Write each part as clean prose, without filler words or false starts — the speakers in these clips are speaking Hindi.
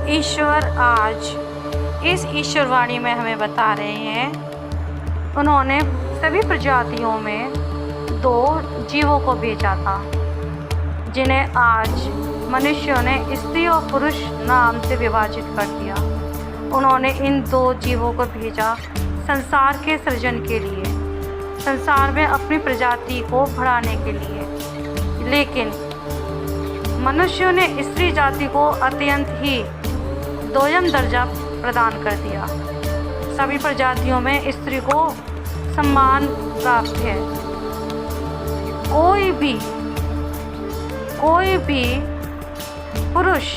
ईश्वर आज इस ईश्वरवाणी में हमें बता रहे हैं, उन्होंने सभी प्रजातियों में 2 जीवों को भेजा था, जिन्हें आज मनुष्यों ने स्त्री और पुरुष नाम से विभाजित कर दिया। उन्होंने इन 2 जीवों को भेजा संसार के सृजन के लिए, संसार में अपनी प्रजाति को बढ़ाने के लिए। लेकिन मनुष्यों ने स्त्री जाति को अत्यंत ही दोयम दर्जा प्रदान कर दिया। सभी प्रजातियों में स्त्री को सम्मान प्राप्त है। कोई भी पुरुष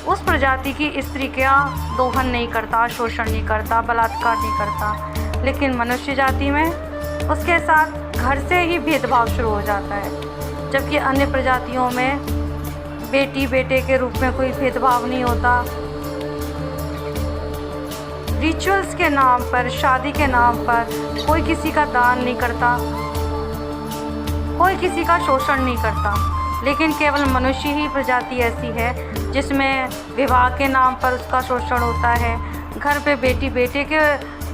उस प्रजाति की स्त्री का दोहन नहीं करता, शोषण नहीं करता, बलात्कार नहीं करता। लेकिन मनुष्य जाति में उसके साथ घर से ही भेदभाव शुरू हो जाता है, जबकि अन्य प्रजातियों में बेटी बेटे के रूप में कोई भेदभाव नहीं होता। रिचुअल्स के नाम पर, शादी के नाम पर कोई किसी का दान नहीं करता, कोई किसी का शोषण नहीं करता। लेकिन केवल मनुष्य ही प्रजाति ऐसी है जिसमें विवाह के नाम पर उसका शोषण होता है, घर पे बेटी बेटे के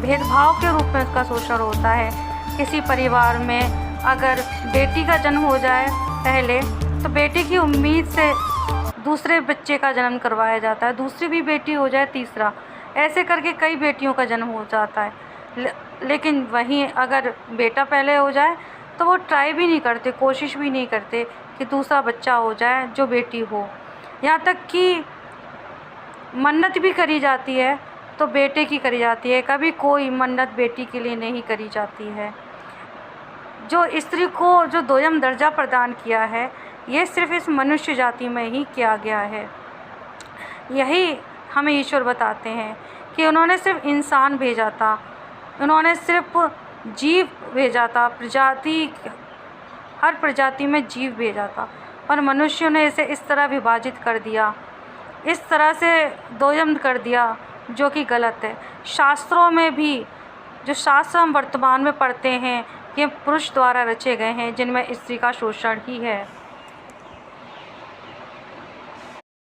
भेदभाव के रूप में उसका शोषण होता है। किसी परिवार में अगर बेटी का जन्म हो जाए पहले, तो बेटे की उम्मीद से दूसरे बच्चे का जन्म करवाया जाता है, दूसरी भी बेटी हो जाए, तीसरा, ऐसे करके कई बेटियों का जन्म हो जाता है। लेकिन वहीं अगर बेटा पहले हो जाए तो वो ट्राई भी नहीं करते, कोशिश भी नहीं करते कि दूसरा बच्चा हो जाए जो बेटी हो। यहाँ तक कि मन्नत भी करी जाती है तो बेटे की करी जाती है, कभी कोई मन्नत बेटी के लिए नहीं करी जाती है। जो स्त्री को जो दोयम दर्जा प्रदान किया है, ये सिर्फ इस मनुष्य जाति में ही किया गया है। यही हमें ईश्वर बताते हैं कि उन्होंने सिर्फ इंसान भेजा था, उन्होंने सिर्फ जीव भेजा था, हर प्रजाति में जीव भेजा था, पर मनुष्यों ने इसे इस तरह विभाजित कर दिया, इस तरह से दोयम कर दिया, जो कि गलत है। शास्त्रों में भी, जो शास्त्र हम वर्तमान में पढ़ते हैं, ये पुरुष द्वारा रचे गए हैं, जिनमें स्त्री का शोषण ही है।